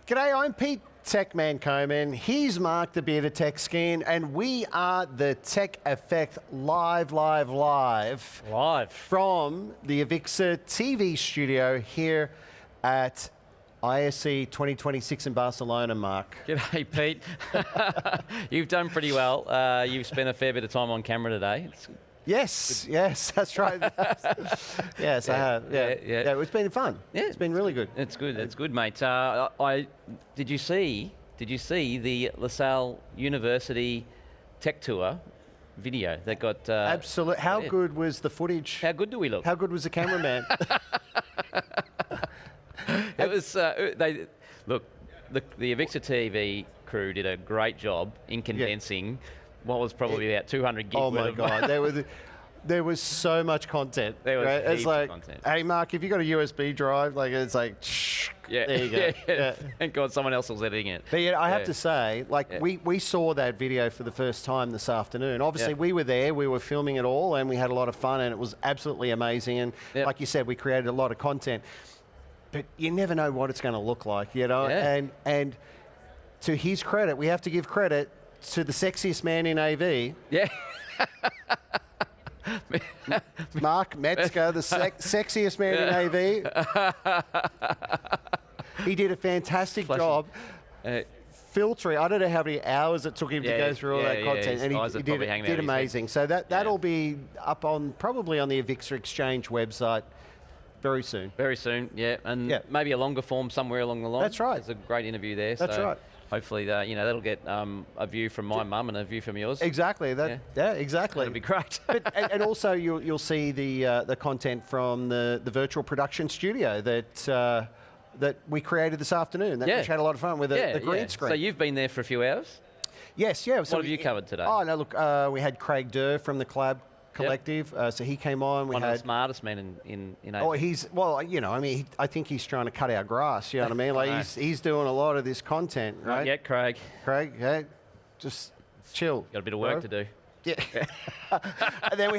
G'day, I'm Pete Techman Coman. He's Mark the Bearded Tech Skin, and we are the Tech Effect live from the AVIXA TV studio here at ISE 2026 in Barcelona, Mark. G'day, Pete. You've done pretty well. You've spent a fair bit of time on camera today. Yes, that's right. Yes, I have. Yeah, it's been fun. Yeah, it's been really good. It's good, mate. Did you see the LaSalle University Tech Tour video that got? Absolutely. How good was the footage? How good do we look? How good was the cameraman? It was. The AVIXA TV crew did a great job in condensing. Yeah. What was probably about 200 gig. Oh my God, there was so much content. There was it's like, content. Hey Mark, if you got a USB drive, like it's like, yeah, there you go. Yeah. Thank God someone else was editing it. But yeah, I have to say, like we saw that video for the first time this afternoon. Obviously, we were there, we were filming it all, and we had a lot of fun, and it was absolutely amazing. And like you said, we created a lot of content. But you never know what it's going to look like, you know. Yeah. And to his credit, we have to give credit to the sexiest man in AV. Yeah. Mark Metzger, the sexiest man in AV. He did a fantastic job filtering. I don't know how many hours it took him to go through all that content, and he did amazing. So that'll be up on probably on the AVIXA Exchange website very soon. Very soon, yeah, and maybe a longer form somewhere along the line. That's right. There's a great interview there. That's right. Hopefully, that'll get a view from my mum and a view from yours. Exactly. Exactly. That'd be great. and also, you'll see the content from the virtual production studio that we created this afternoon. Which had a lot of fun with the green screen. So you've been there for a few hours. Yes. Yeah. So what have you covered today? Oh no! Look, we had Craig Durr from the Collab Collective. So he came on. One of the smartest men in Oh, I think he's trying to cut our grass. You know what I mean? Like he's doing a lot of this content, right? Not yet, Craig. Craig, just chill. Got a bit of work to do. Yeah. And then we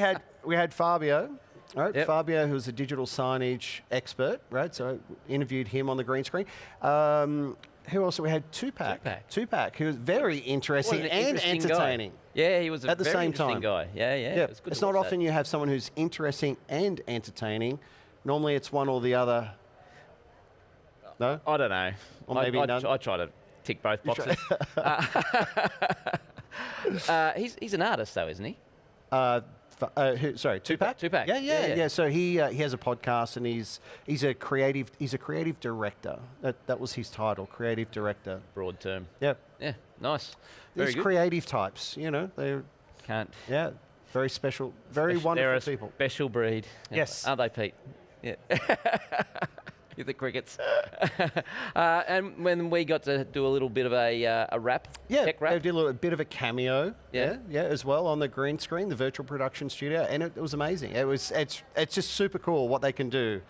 had Fabio. Right, Fabio, who's a digital signage expert, right? So I interviewed him on the green screen. Who else? We had Tupac, who was very interesting and entertaining. Yeah, he was a at the very same interesting time. guy. Yeah. It was good it's not often you have someone who's interesting and entertaining. Normally, it's one or the other. No, I don't know. Or maybe none. I try to tick both boxes. He's an artist, though, isn't he? Sorry, Tupac. Tupac. Yeah. So he has a podcast, and he's a creative director. That was his title, creative director. Broad term. Yeah. Yeah. Nice. These creative types, you know, they can't. Yeah. Very special, very wonderful people. Special breed. Yes. Aren't they, Pete? Yeah. You're the crickets. And when we got to do a little bit of a rap, tech rap. They did a bit of a cameo, as well on the green screen, the virtual production studio, and it was amazing. It's just super cool what they can do,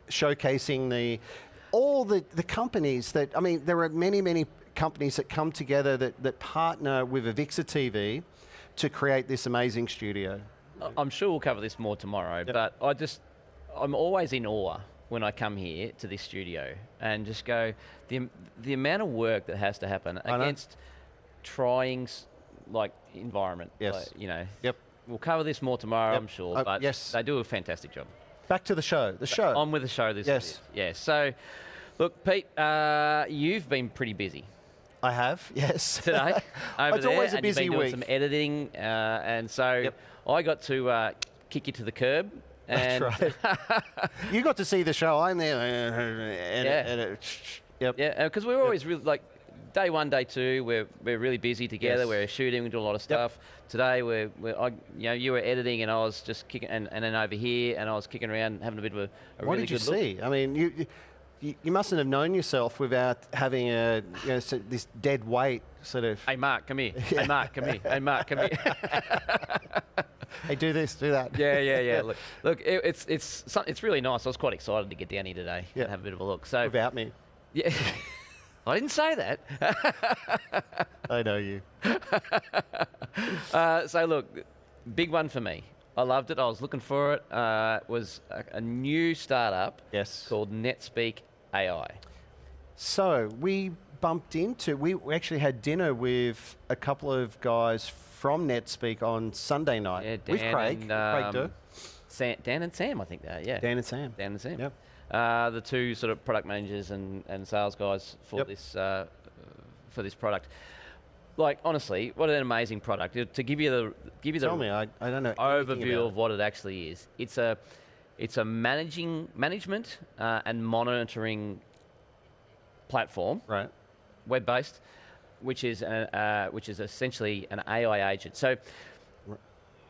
showcasing all the companies that, I mean, there are many companies that come together that partner with AVIXA TV to create this amazing studio. I'm sure we'll cover this more tomorrow, but I'm always in awe when I come here to this studio and just go, the amount of work that has to happen against trying environment. Yes. We'll cover this more tomorrow, I'm sure, but they do a fantastic job. Back to the show. On with the show this week. Yeah. So, look, Pete, you've been pretty busy. I have, yes. Today, it's always a busy you've been week. doing some editing, and so I got to kick you to the curb. And that's right. You got to see the show. I'm there. Yeah, because we're always really day one, day two. We're really busy together. We're shooting. We do a lot of stuff. Today, you were editing, and I was just kicking, and then over here, and I was kicking around, having a bit of a really good look. What did you see? I mean, you mustn't have known yourself without having this dead weight sort of. Hey Mark, come here. Hey Mark, come here. Hey Mark, come here. Hey, do this, do that. Yeah. Look, it's really nice. I was quite excited to get down here today and have a bit of a look. So without me. Yeah. I didn't say that. I know you. So look, big one for me. I loved it. I was looking for it. It was a new startup called NetSpeak AI. So we bumped into, we actually had dinner with a couple of guys from NetSpeak on Sunday night. Yeah, with Craig. And, Craig Durr. Dan and Sam, I think that, yeah. Dan and Sam. Dan and Sam. Yep. The two sort of product managers and sales guys for this product. Like, honestly, what an amazing product. To give you the Tell me, I don't know overview of what it actually is. It's a management and monitoring platform, right? Web-based, which is essentially an AI agent. So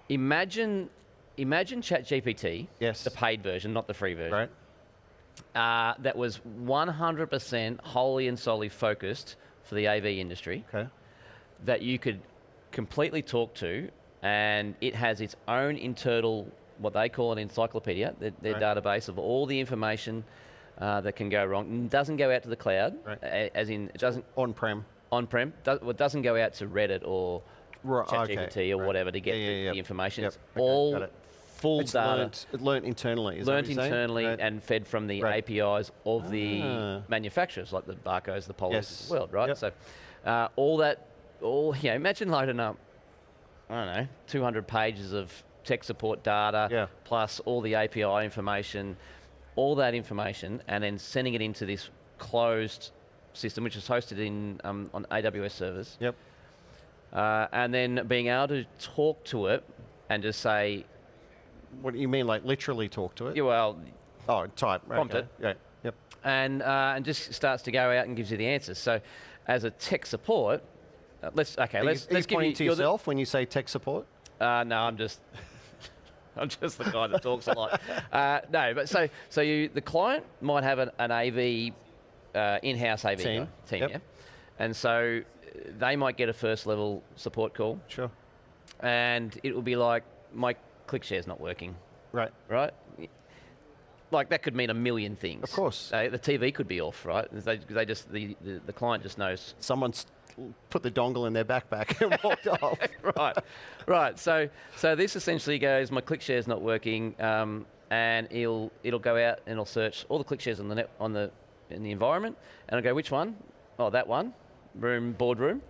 imagine ChatGPT, yes, the paid version, not the free version, right? That was 100% wholly and solely focused for the AV industry. Okay. That you could completely talk to, and it has its own internal, what they call an encyclopedia, their database of all the information that can go wrong. It doesn't go out to the cloud, as in it doesn't on-prem. On-prem, it doesn't go out to Reddit or ChatGPT or whatever to get the information. Yep. It's all full it's data. Learnt internally. Learnt internally and fed from the APIs of the manufacturers, like the Barcos, the Polos of the world, right? Yep. So imagine loading up, I don't know, 200 pages of tech support data, plus all the API information, all that information, and then sending it into this closed system, which is hosted in on AWS servers. Yep. And then being able to talk to it and just say... What do you mean, like literally talk to it? Yeah, well... Oh, type. Prompt it. Yeah. Yep. And just starts to go out and gives you the answers. So as a tech support... let's give pointing to yourself when you say tech support? No, I'm just the guy that talks a lot. No, but so the client might have an AV in-house AV team, yeah, and so they might get a first level support call. Sure. And it will be like, my ClickShare's not working. Right. Like, that could mean a million things. Of course. The TV could be off, right? They just the client just knows. Someone's put the dongle in their backpack and walked off. Right. So this essentially goes, my ClickShare's not working, and it'll go out and it'll search all the ClickShares in the environment, and it'll go, which one? Oh, that one, boardroom,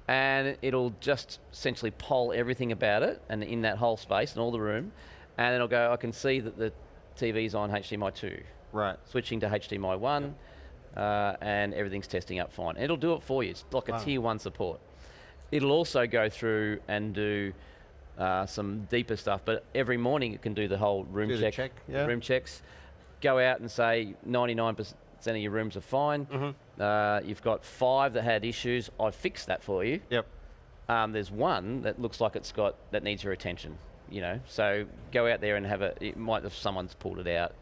and it'll just essentially poll everything about it and in that whole space and all the room, and then it'll go, I can see that the TV's on HDMI 2. Right. Switching to HDMI 1, and everything's testing up fine. It'll do it for you. It's like a tier 1 support. It'll also go through and do some deeper stuff, but every morning it can do the whole room room checks, go out and say 99% of your rooms are fine. Mm-hmm. You've got 5 that had issues. I've fixed that for you. Yep. There's one that looks like that needs your attention. So go out there and it might have someone's pulled it out.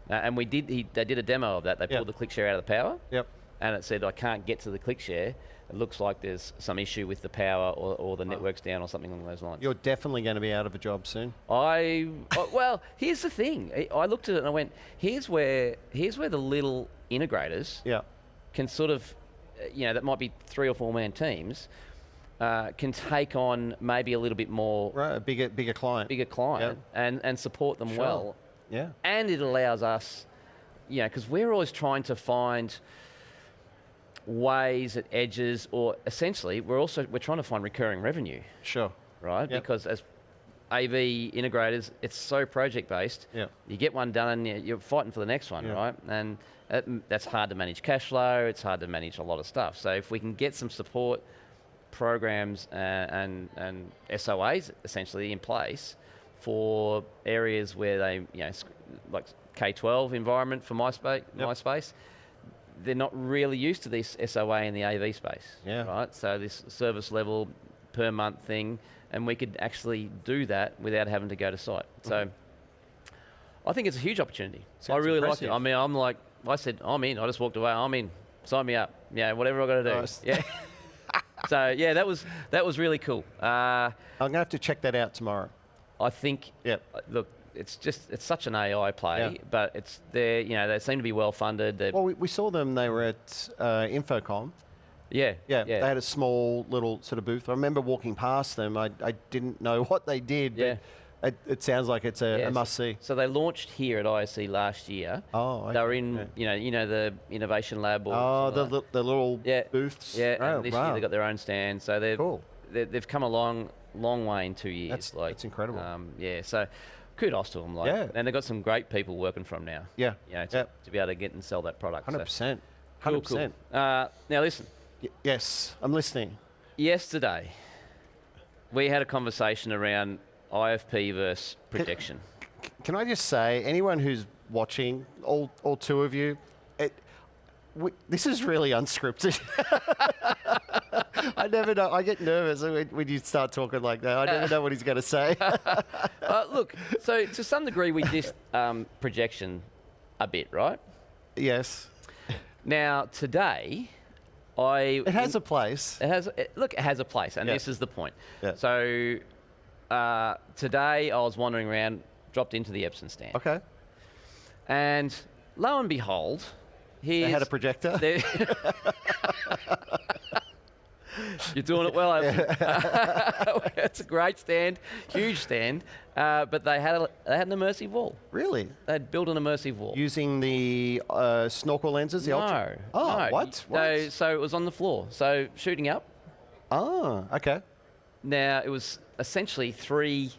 And they did a demo of that. They pulled the ClickShare out of the power. Yep. And it said, I can't get to the ClickShare. It looks like there's some issue with the power or the network's down or something along those lines. You're definitely going to be out of a job soon. Well, here's the thing. I looked at it and I went, here's where the little integrators can sort of, that might be 3 or 4 man teams, can take on maybe a little bit more... Right, a bigger client. And support them well. Yeah. And it allows us, because we're always trying to find ways at edges, or essentially we're trying to find recurring revenue. Sure. Right? Yep. Because as AV integrators, it's so project-based. Yep. You get one done and you're fighting for the next one, right? And that's hard to manage cash flow. It's hard to manage a lot of stuff. So if we can get some support programs and SOAs essentially in place for areas where they, like K-12 environment for MySpace, they're not really used to this SOA in the AV space, right? So this service level per month thing, and we could actually do that without having to go to site. So I think it's a huge opportunity. Sounds I really impressive. like it. I mean, I said, I'm in. I just walked away. I'm in. Sign me up. Yeah, whatever I got to do. Nice. Yeah. So yeah, that was really cool. I'm going to have to check that out tomorrow. I think. Look, it's such an AI play, but they seem to be well funded. Well, we saw them. They were at Infocom. Yeah. They had a small little sort of booth. I remember walking past them. I didn't know what they did. It sounds like it's a must-see. So they launched here at ISE last year. Oh, okay. They were in, you know, the innovation lab. Oh, the little booths. Yeah, oh, and this year they've got their own stand. So they've come a long way in 2 years. That's incredible. Yeah, so kudos to them. And they've got some great people working from now. Yeah. You know, to be able to get and sell that product. 100%. 100%. Cool. Now listen. Yes, I'm listening. Yesterday, we had a conversation around IFP versus projection. Can I just say, anyone who's watching, all two of you, this is really unscripted. I never know. I get nervous when you start talking like that. I never know what he's going to say. Look, so to some degree, we dissed projection a bit, right? Yes. Now, today, it has a place. It has a place, and this is the point. Yeah. So today, I was wandering around, dropped into the Epson stand. Okay. And lo and behold, they had a projector. You're doing it well, Epson. It's a great stand, huge stand, but they had an immersive wall. Really? They'd built an immersive wall. Using the snorkel lenses? The Ultra? Oh, no. What? So it was on the floor. So shooting up. Oh, okay. Now, it was essentially 3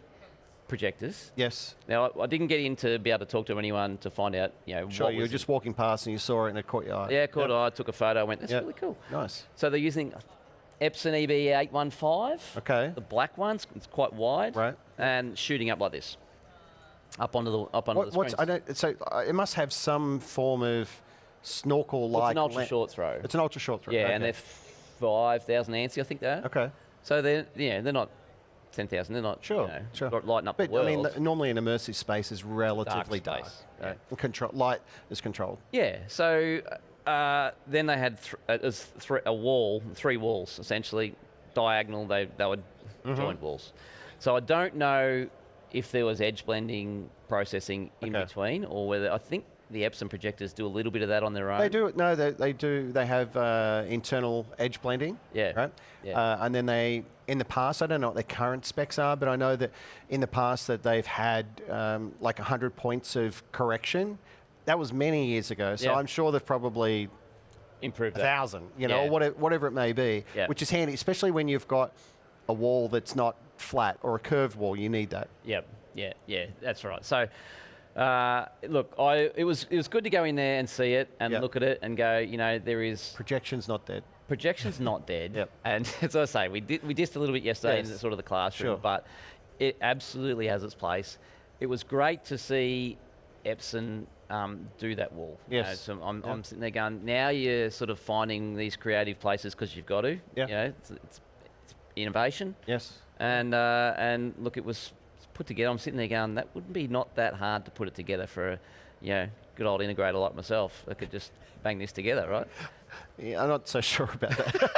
projectors. Yes. Now, I didn't get in to be able to talk to anyone to find out, Sure, you were just walking past and you saw it and it caught your eye. Yeah, caught eye, took a photo, went, that's really cool. Nice. So they're using Epson EB815. Okay. The black ones, it's quite wide. Right. And shooting up like this. Up onto the screen. So it must have some form of snorkel-like... It's an ultra-short throw. It's an ultra-short throw. Yeah, and they're 5,000 ANSI, I think they are. Okay. So they're not 10,000. They're not lighting up the world. I mean, normally an immersive space is relatively dark. Yeah. Light is controlled. Yeah. So then they had a wall, 3 walls essentially, diagonal. They were joint walls. So I don't know if there was edge blending processing in between, or whether I think the Epson projectors do a little bit of that on their own. They do. No, they do. They have internal edge blending. Yeah. Right. Yeah. And then in the past, I don't know what their current specs are, but I know that in the past that they've had like 100 points of correction. That was many years ago. So I'm sure they've probably improved 1,000, or whatever it may be, which is handy, especially when you've got a wall that's not flat or a curved wall. You need that. Yep. Yeah. That's right. So. Look, it was good to go in there and see it and look at it and go, there is... Projection's not dead. Projection's not dead. Yep. And as I say, we dissed a little bit yesterday in sort of the classroom, but it absolutely has its place. It was great to see Epson do that wall. Yes. So I'm sitting there going, now you're sort of finding these creative places because you've got to. Yeah. It's innovation. Yes. And look, it was put together. I'm sitting there going, that wouldn't be not that hard to put it together for a good old integrator like myself that could just bang this together, right? Yeah, I'm not so sure about that.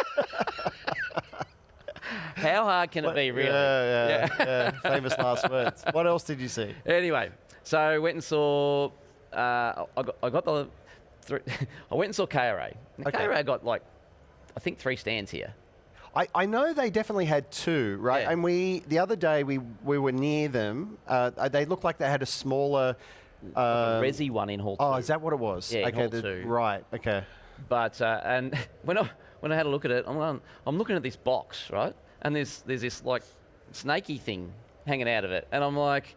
How hard can it be, really? Yeah. Famous last words. What else did you see? Anyway, so went and saw. I went and saw KRA. KRA got I think 3 stands here. I know they definitely had 2, right? Yeah. And the other day we were near them. They looked like they had a smaller... a Resi one in Hall 2. Oh, is that what it was? Yeah, okay, in Hall 2. Right, okay. But, and when I had a look at it, I'm looking at this box, right? And there's this snaky thing hanging out of it. And I'm like,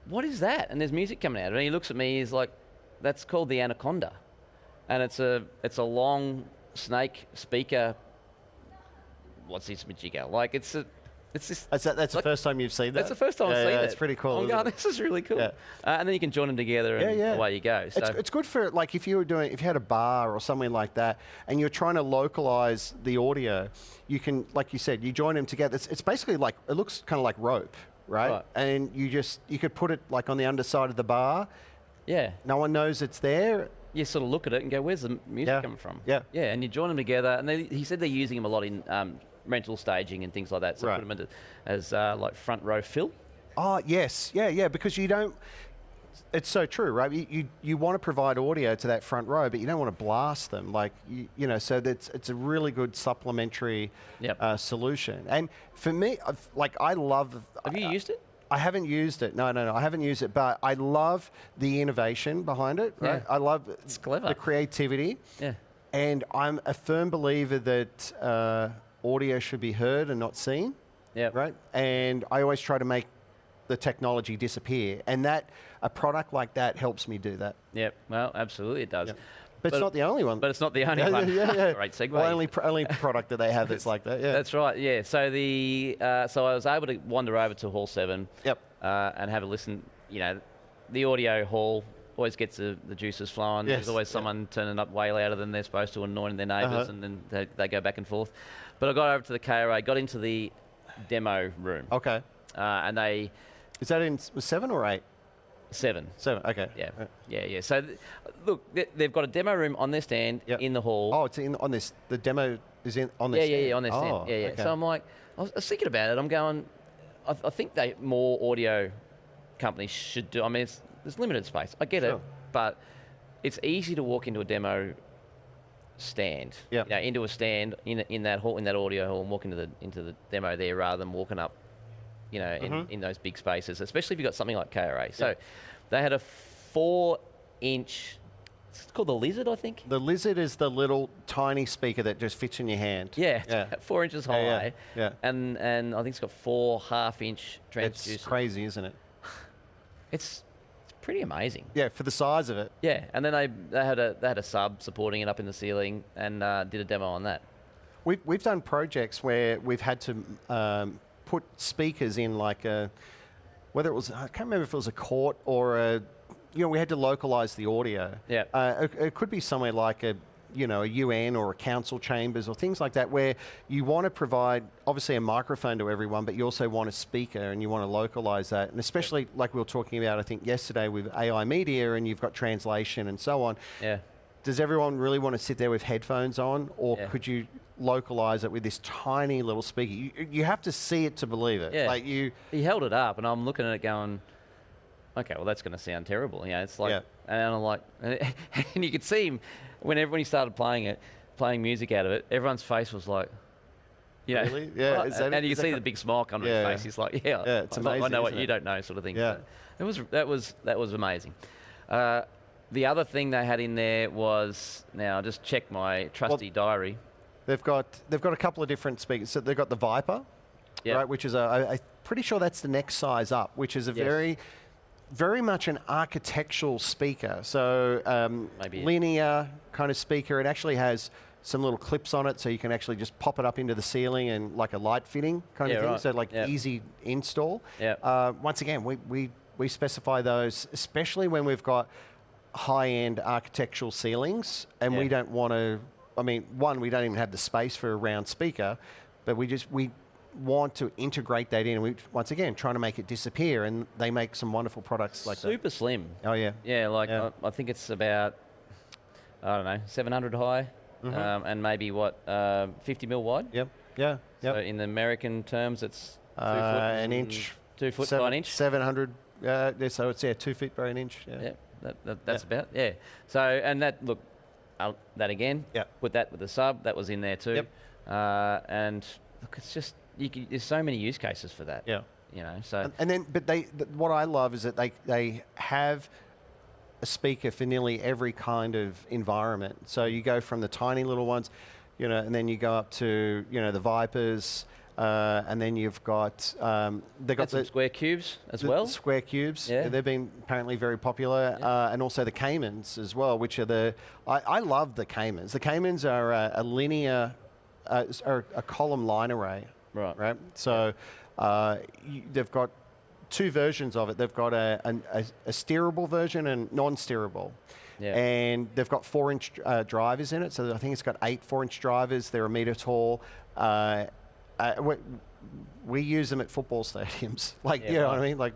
what is that? And there's music coming out of it. And he looks at me, he's like, that's called the Anaconda. And it's a long snake speaker. What's this majigger? It's this. That's the first time you've seen that? That's the first time I've seen it. It's pretty cool. I'm going, this is really cool. Yeah. And then you can join them together and away you go. So it's good for if you had a bar or something like that and you're trying to localize the audio, you can, like you said, you join them together. It's basically it looks kind of like rope, right? And you could put it on the underside of the bar. Yeah. No one knows it's there. You sort of look at it and go, where's the music coming from? Yeah. Yeah, and you join them together. And he said they're using them a lot in rental staging and things like that. So put them into as front row fill. Oh, yes. Yeah, because you don't... It's so true, right? You want to provide audio to that front row, but you don't want to blast them. So it's a really good supplementary solution. And for me, I love... Have you used it? I haven't used it. No, I haven't used it, but I love the innovation behind it. Right? Yeah. I love It's clever. the creativity. Yeah. And I'm a firm believer that audio should be heard and not seen. Yeah. Right. And I always try to make the technology disappear, and a product like that helps me do that. Yep. Well, absolutely, it does. Yep. But it's not the only one. But it's not the only one. Yeah. Great segue. Well, only product that they have that's like that. Yeah. That's right. Yeah. So so I was able to wander over to Hall 7. Yep. And have a listen. You know, the audio hall always gets the juices flowing. Yes. There's always someone turning up way louder than they're supposed to, annoying their neighbours, and then they go back and forth. But I got over to the KRA, got into the demo room. Okay. And they... Is that in 7 or 8? 7. 7, okay. Yeah. So, look, they've got a demo room on their stand in the hall. Oh, it's on this. The demo is on this stand? Yeah, on their stand. Oh, Yeah. okay. So I'm like, I was thinking about it. I'm going, I think more audio companies should do. I mean, there's limited space. I get it, but it's easy to walk into a demo stand, into a stand in that hall, in that audio hall, and walk into the demo there rather than walking up, in those big spaces, especially if you've got something like KRA. So they had a 4-inch, it's called the Lizard, I think. The Lizard is the little tiny speaker that just fits in your hand. Yeah, it's about 4 inches high. Yeah. And I think it's got 4 half-inch transducers. It's crazy, isn't it? It's pretty amazing. Yeah, for the size of it. Yeah, and then they had a sub supporting it up in the ceiling, and did a demo on that. We've done projects where we've had to put speakers in, like whether it was, I can't remember if it was a court or we had to localize the audio. Yeah. It could be somewhere like a UN or a council chambers or things like that, where you want to provide obviously a microphone to everyone, but you also want a speaker and you want to localize that. And especially like we were talking about, I think yesterday with AI media, and you've got translation and so on. Yeah. Does everyone really want to sit there with headphones on, or could you localize it with this tiny little speaker? You have to see it to believe it. Yeah. Like he held it up, and I'm looking at it going, okay, well, that's going to sound terrible. It's like, and I'm like, and you could see him when he started playing music out of it. Everyone's face was like, really? Yeah. And you can see the big smile come to his face. He's like, it's amazing. I know what you don't know, sort of thing. Yeah. So that was amazing. The other thing they had in there was, now I just checked my trusty diary. They've got a couple of different speakers. So they've got the Viper, right, which is I'm pretty sure that's the next size up, which is a very much an architectural speaker. So linear kind of speaker. It actually has some little clips on it, so you can actually just pop it up into the ceiling and like a light fitting kind of thing. Right. So like easy install. Once again, we specify those, especially when we've got high-end architectural ceilings, and we don't want to. I mean, one, we don't even have the space for a round speaker, but we want to integrate that in, and we, once again, trying to make it disappear, and they make some wonderful products like that. Super slim. Oh, yeah. Yeah, I think it's about, I don't know, 700 high, and maybe, 50 mil wide? Yep, yeah. So in the American terms, it's 2 foot an inch. 2 foot by an inch? 700, so it's 2 feet by an inch. Yeah. That's about, So, and that, look, that again, put that with the sub, that was in there too. And look, it's just, there's so many use cases for that. Yeah. So. And then, but what I love is that they have a speaker for nearly every kind of environment. So you go from the tiny little ones, and then you go up to, the Vipers, and then you've got they've got some square cubes as well. Square cubes, they've been apparently very popular, and also the Caymans as well, which are I love the Caymans. The Caymans are a linear, or a column line array, right. So they've got 2 versions of it. They've got a steerable version and non-steerable. And they've got 4-inch drivers in it. So I think it's got 8 4-inch drivers. They're a metre tall. We use them at football stadiums. You know what I mean? Like,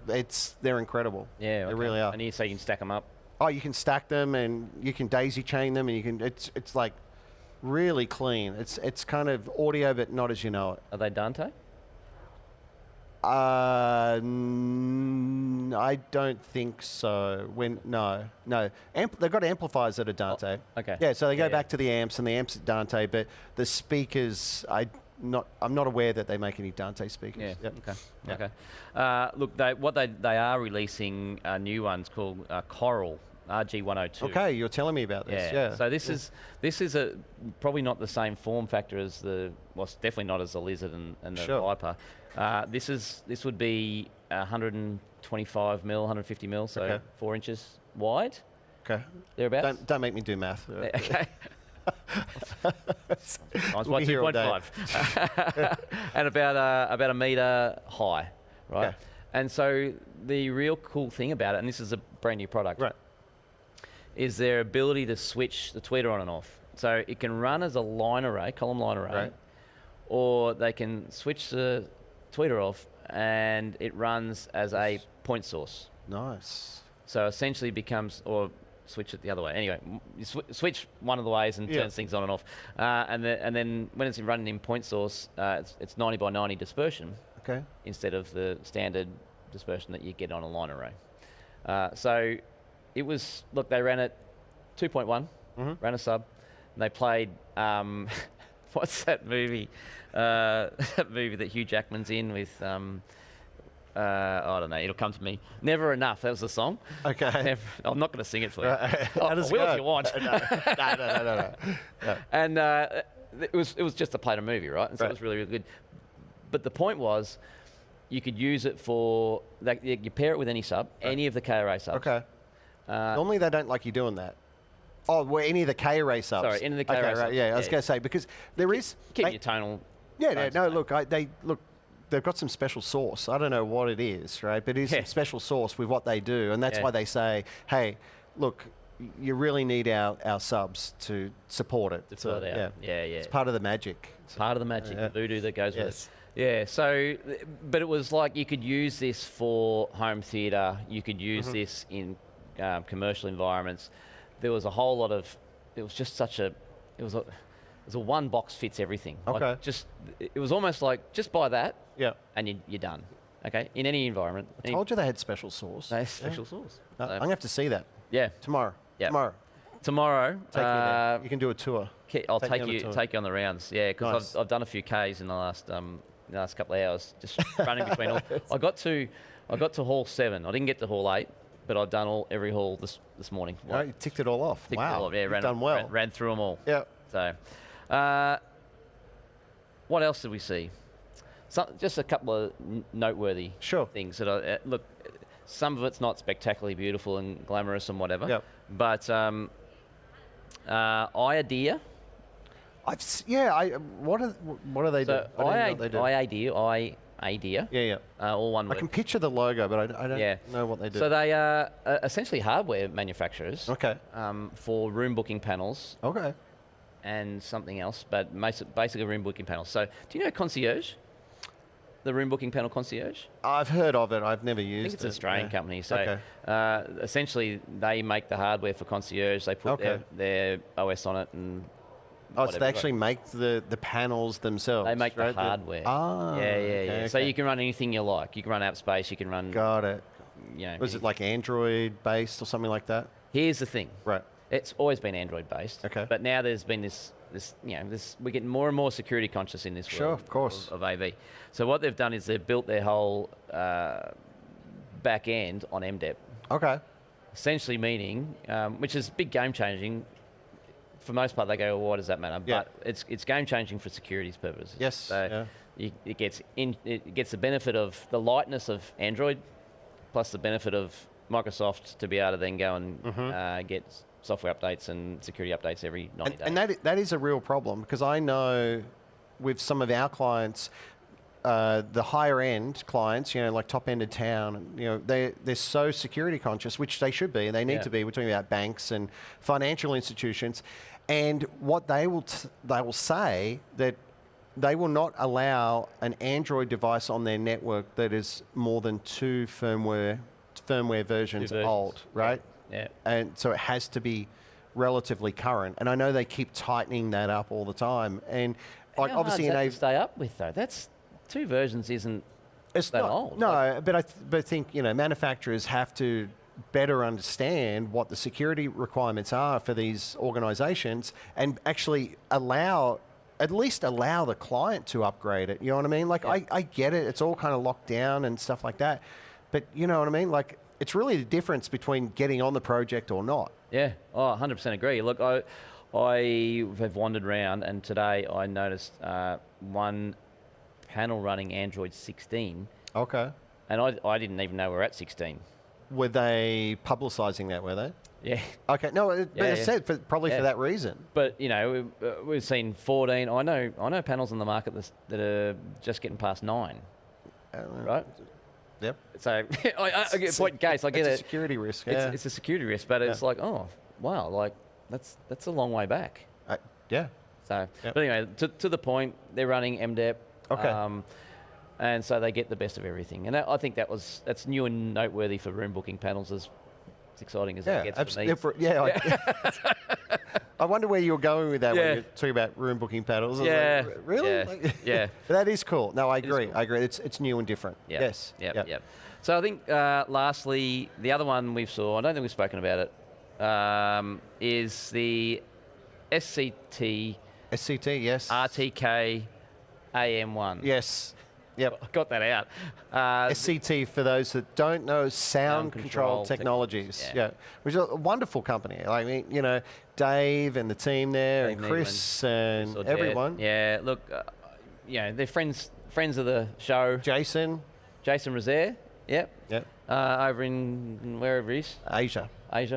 they're incredible. Yeah, they really are. And you say you can stack them up. Oh, you can stack them, and you can daisy chain them, and you can. It's like really clean. It's kind of audio, but not as you know it. Are they Dante? I don't think so. No. They've got amplifiers that are Dante. Oh, okay. Yeah, so they go back to the amps, and the amps are Dante, but the speakers, I'm not aware that they make any Dante speakers. Yeah. Yep. Okay. Yeah. Okay. Look, they are releasing new ones called Coral RG102. Okay, you're telling me about this. Yeah. So this is probably not the same form factor as it's definitely not as the Lizard and the Viper. This would be 125 mil, 150 mil, so 4 inches wide. Okay. Thereabouts. Don't make me do math. Okay. Times by 2.5. And about a metre high, right? Okay. And so the real cool thing about it, and this is a brand new product, right, is their ability to switch the tweeter on and off. So it can run as a line array, column line array, right, or they can switch the tweeter off and it runs as a point source. Nice. So essentially becomes, or switch it the other way. Anyway, you switch one of the ways and turns things on and off. And then when it's running in point source, it's 90 by 90 dispersion. Okay. Instead of the standard dispersion that you get on a line array. So it was, look, they ran at 2.1, ran a sub, and they played, what's that movie? That movie that Hugh Jackman's in with, I don't know, it'll come to me. Never Enough, that was the song. Okay. I'm not going to sing it for you. How does I it will go? if you want. No. And it was just to play the movie, right? And so it was really, really good. But the point was, you could use it for, like, you pair it with any sub, any of the KRA subs. Okay. Normally they don't like you doing that. Oh, well, any of the KRA subs. Sorry, any of the KRA subs. Right, yeah, I was going to say, because there is... Keep your tonal... Yeah, no, look, they've got some special sauce. I don't know what it is, right? But it is some special sauce with what they do. And that's why they say, hey, look, you really need our subs to support it. Yeah. It's part of the magic. It's part of the magic, the voodoo that goes with it. Yeah, so, but it was like you could use this for home theatre. You could use this in commercial environments. There was a whole lot of, it was just such a, it was a one box fits everything. Okay. Like it was almost like, just buy that and you're done. Okay, in any environment. I told you they had special sauce. They have special sauce. I'm going to have to see that. Yeah. Tomorrow. Yeah. Tomorrow. Take me there. You can do a tour. I'll take you on the rounds. Yeah, because I've done a few Ks in the last couple of hours, just running between all. I got to hall 7. I didn't get to hall 8, but I've done every hall this morning. Oh, you ticked it all off. Ticked it all off. Yeah, done well. Ran through them all. Yeah. So, what else did we see? Just a couple of noteworthy things that look. Some of it's not spectacularly beautiful and glamorous and whatever. Yep. But IDEA. What are they doing? IDEA. Yeah. All one word. I can picture the logo, but I don't know what they do. So they are essentially hardware manufacturers. Okay. For room booking panels. Okay. And something else, but basically room booking panels. So do you know Concierge? The room booking panel Concierge? I've heard of it. I've never used it. I think it's an Australian company. So essentially, they make the hardware for Concierge. They put their OS on it and. Oh, so they actually make the panels themselves. They make the hardware. Ah. Yeah. Okay. So you can run anything you like. You can run AppSpace. You can run. Got it. You know. Was it like Android based or something like that? Here's the thing. Right. It's always been Android based. Okay. But now there's been this we're getting more and more security conscious in this world. Sure, of course. Of AV. So what they've done is they've built their whole back end on MDEP. Okay. Essentially meaning, which is big game changing. For the most part, they go, well, what does that matter? Yeah. But it's game changing for security's purposes. Yes. So it gets the benefit of the lightness of Android, plus the benefit of Microsoft to be able to then go and get software updates and security updates every 90 days. And that is a real problem, because I know with some of our clients, the higher end clients, like top end of town, they're so security conscious, which they should be, and they need to be. We're talking about banks and financial institutions, and what they will say that they will not allow an Android device on their network that is more than 2 firmware versions old, right? Yeah. And so it has to be relatively current. And I know they keep tightening that up all the time. And like How obviously hard is that to stay up with though? That's 2 versions isn't that old. No, but I think manufacturers have to better understand what the security requirements are for these organisations and actually allow at least allow the client to upgrade it. You know what I mean? Like, I get it. It's all kind of locked down and stuff like that. But you know what I mean? Like, it's really the difference between getting on the project or not. Yeah, 100% agree. Look, I have wandered around, and today I noticed one panel running Android 16. Okay. And I didn't even know we're at 16. Were they publicising that, were they? Yeah. Okay, no, but it said probably for that reason. But, you know, we've seen 14. I know panels on the market that are just getting past 9, right? Yep. So, I get point in case, I get it. It's a security risk, yeah. It's a security risk, but it's like, oh, wow, like, that's a long way back. Yeah. So, but anyway, to the point, they're running MDEP. Okay. And so they get the best of everything. And I think that's new and noteworthy for room booking panels, as exciting as it gets for me. I wonder where you were going with that when you're talking about room booking panels. Yeah. Like, really? Yeah. Yeah. But that is cool. No, I agree. Cool. I agree. It's new and different. Yep. Yes. Yep. So I think, lastly, the other one we've saw, I don't think we've spoken about it, is the SCT. SCT, yes. RTK AM1. Yes. Yep. I got that out. SCT, for those that don't know, Sound Control Technologies. Yeah. Which is a wonderful company. I mean, you know, Dave and the team there, and Chris and everyone. Yeah, look, you know, they're friends of the show. Jason Rosaire. Yep. Yep. Over in wherever he is. Asia,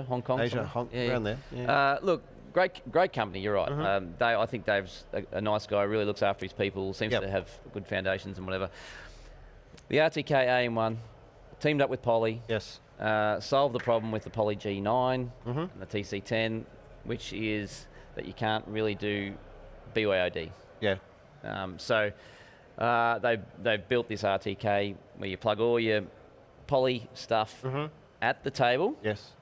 Hong Kong. around there. Yeah. Look, great company, you're right. I think Dave's a nice guy, really looks after his people, seems to have good foundations and whatever. The RTK AM1 teamed up with Poly. Yes. Solved the problem with the Poly G9 and the TC10, which is that you can't really do BYOD. Yeah. So they built this RTK where you plug all your Poly stuff at the table. Yes.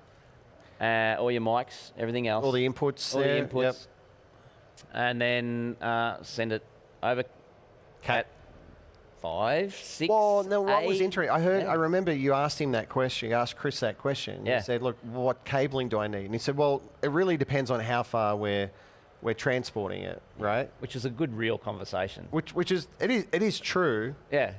All your mics, everything else. All the inputs. Yep. And then send it over Cat 5, 6. Well, no, what 8. was interesting, I remember you asked him that question, you asked Chris that question. Yeah. You said, look, what cabling do I need? And he said, well, it really depends on how far we're transporting it, right? Which is a good real conversation. Which is, it is true. Yeah.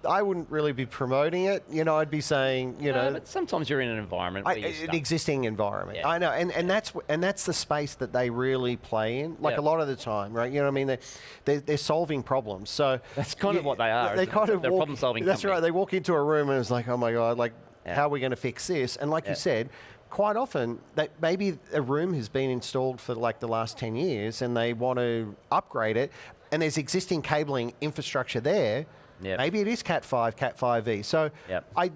I wouldn't really be promoting it. You know, I'd be saying, you know, but sometimes you're in an environment where you're stuck. an existing environment. Yeah. I know, and that's the space that they really play in. Like a lot of the time, right? You know what I mean? They're solving problems. So that's kind of what they are. They're problem-solving. That's right. They walk into a room and it's like, oh my god, like how are we going to fix this? And like you said, quite often that maybe a room has been installed for like the last 10 years and they want to upgrade it, and there's existing cabling infrastructure there. Yep. Maybe it is Cat 5, Cat 5e. So I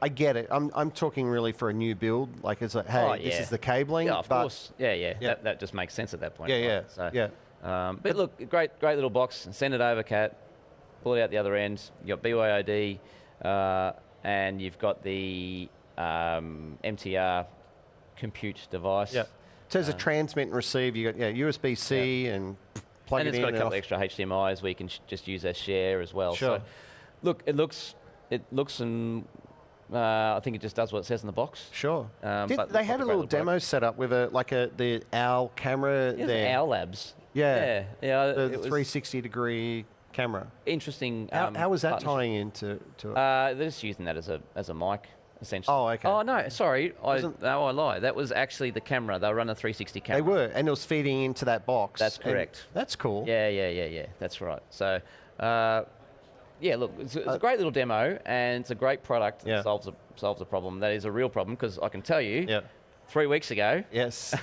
get it. I'm talking really for a new build. Like it's like, hey, this is the cabling. Yeah, of course. Yeah. That just makes sense at that point. Yeah, right? yeah. So, but look, great little box. Send it over, Cat. Pull it out the other end. You've got BYOD, and you've got the MTR compute device. Yeah. So there's a transmit and receive. You got USB-C and plug it in. And it's got a couple extra HDMIs where you can just use as share as well. Sure. So, look, it looks and I think it just does what it says in the box. Sure. But they had a little demo set up with the OWL camera there. OWL Labs. Yeah. The 360-degree camera. Interesting. How was that tying into it? They're just using that as a mic, essentially. Oh, okay. Oh, no, sorry. I lied. That was actually the camera. They were running a 360 camera. They were, and it was feeding into that box. That's correct. That's cool. Yeah. That's right. So, look, it's a great little demo, and it's a great product that solves a problem. That is a real problem, because I can tell you, 3 weeks ago, yes,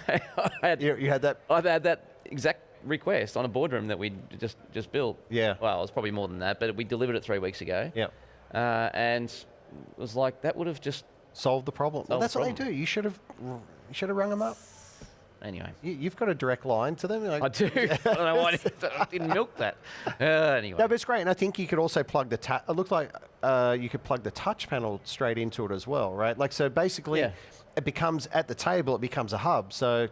you had that. I've had that exact request on a boardroom that we just built. Yeah. Well, it was probably more than that, but we delivered it 3 weeks ago. Yeah. And it was like that would have just solved the problem. Well, that's what they do. You should have rung them up. Anyway, you've got a direct line to them. I do. I don't know why I didn't milk that. Anyway. No, but it's great. And I think you could also plug it looked like you could plug the touch panel straight into it as well, right? Like, so basically it becomes, at the table, it becomes a hub. So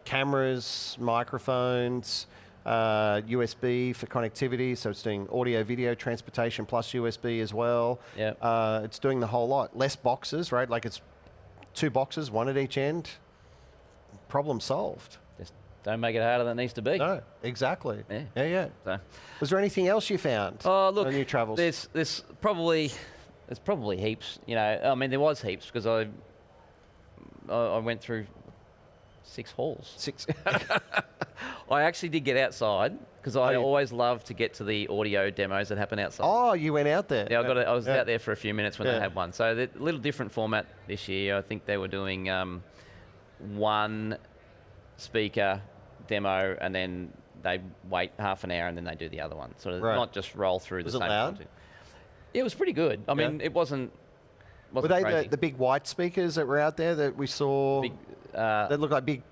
cameras, microphones, USB for connectivity. So it's doing audio, video, transportation, plus USB as well. Yeah. It's doing the whole lot. Less boxes, right? Like it's 2 boxes, one at each end. Problem solved. Just Don't make it harder than it needs to be. No, exactly. Yeah. Yeah. So, Was there anything else you found? oh, look, on your travels? there's probably heaps. You know, I mean, there was heaps because I went through 6 halls. 6. I actually did get outside because I always love to get to the audio demos that happen outside. Oh, you went out there. Yeah, I was out there for a few minutes when they had one. So a little different format this year. I think they were doing one speaker demo and then they wait half an hour and then they do the other one. Sort of not just roll through the same content. It was pretty good. I mean, it wasn't Were they crazy. the big white speakers that were out there that we saw? Big, they look like big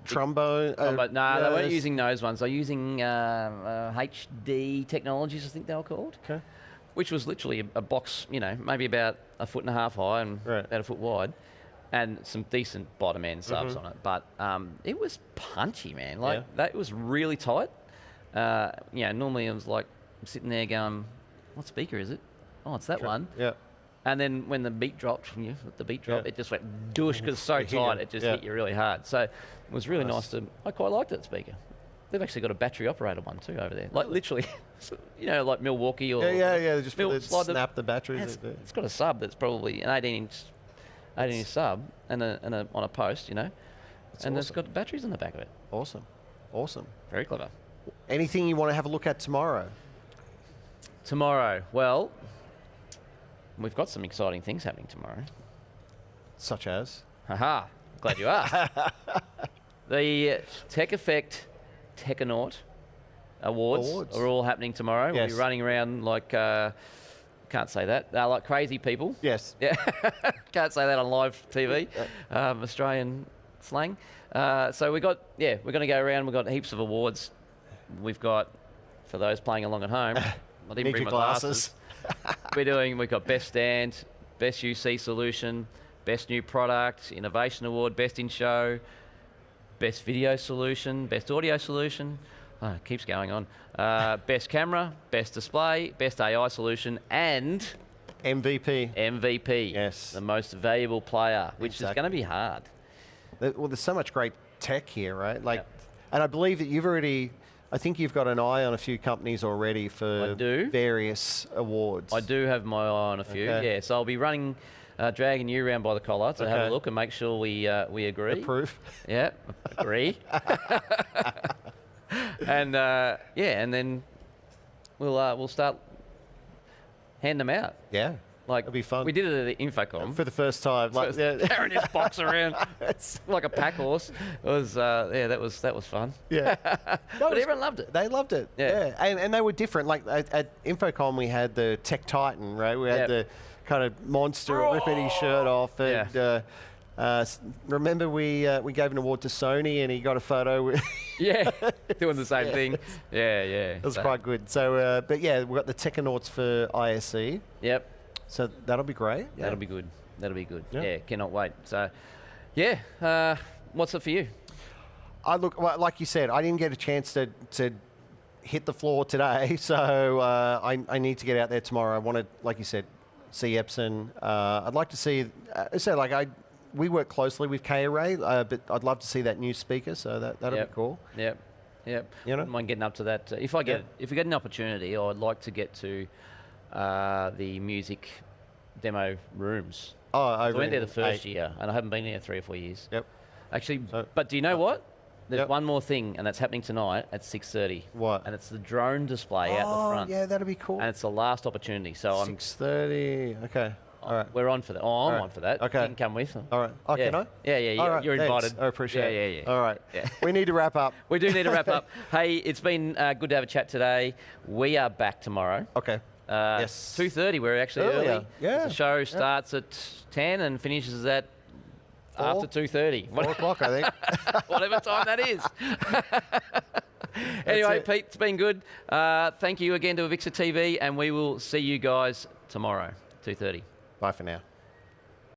trombone. But no, they weren't using those ones. They're using HD technologies, I think they were called. Okay. Which was literally a box, you know, maybe about 1.5 feet high and about 1 foot wide, and some decent bottom end subs on it. But it was punchy, man. Like that was really tight. Normally it was like I'm sitting there going, "What speaker is it? Oh, it's that one." Yeah. And then when the beat dropped, it just went douche because it's so tight, it just hit you really hard. So it was really nice I quite liked that speaker. They've actually got a battery operated one too over there. Like literally, like Milwaukee or... Yeah. They just snap the batteries. It's got a sub that's probably an 18-inch sub and on a post, and it's got batteries in the back of it. Awesome. Very clever. Anything you want to have a look at tomorrow? Tomorrow, well, we've got some exciting things happening tomorrow. Such as? Haha, glad you asked. The Tech Effect Techonaut Awards are all happening tomorrow. We'll be running around like, can't say that, like crazy people. Yes. Yeah, can't say that on live TV, Australian slang. So we're going to go around. We've got heaps of awards. We've got, for those playing along at home, I didn't bring my glasses. We've got Best Stand, Best UC Solution, Best New Product, Innovation Award, Best in Show, Best Video Solution, Best Audio Solution. Oh, it keeps going on. Best Camera, Best Display, Best AI Solution, and MVP. Yes. The most valuable player, which is going to be hard. Well, there's so much great tech here, right? And I believe that I think you've got an eye on a few companies already for various awards. I do have my eye on a few, yeah. So I'll be running, dragging you around by the collar to have a look and make sure we agree. Approve. Yeah, agree. And and then we'll start handing them out. Yeah. Like, it'll be fun. We did it at the Infocom. For the first time. Carrying his box around like a pack horse. It was, that was fun. Yeah. But everyone loved it. They loved it. Yeah. And they were different. Like at Infocom, we had the Tech Titan, right? We had the kind of monster ripping his shirt off. And, remember we gave an award to Sony and he got a photo with doing the same thing. Yeah. It was quite good. So, but yeah, we've got the Techonauts for ISE. Yep. So that'll be great. Yeah. That'll be good. Yeah, cannot wait. So, yeah, what's it for you? Like you said, I didn't get a chance to hit the floor today, so I need to get out there tomorrow. I want to, like you said, see Epson. I'd like to see, we work closely with K-Array, but I'd love to see that new speaker, so that'll be cool. Yep. Wouldn't mind getting up to that. If we get an opportunity, I'd like to get to the music demo rooms. I went there the first year, and I haven't been there 3 or 4 years. Yep. Actually, but do you know what? There's one more thing, and that's happening tonight at 6:30. What? And it's the drone display out the front. Yeah, that'll be cool. And it's the last opportunity. So 6:30. Okay. All right. We're on for that. Oh, I'm on for that. Okay. You can come with. All right. Oh, can I? Yeah. All right, you're invited. I appreciate it. Yeah. All right. Yeah. We need to wrap up. We do need to wrap up. Hey, it's been good to have a chat today. We are back tomorrow. Okay. Yes. 2:30. We're actually early. Yeah. The show starts at 10 and finishes at after 2:30. 4 o'clock, I think. Whatever time that is. Anyway, Pete, it's been good. Thank you again to AVIXA TV, and we will see you guys tomorrow, 2:30. Bye for now.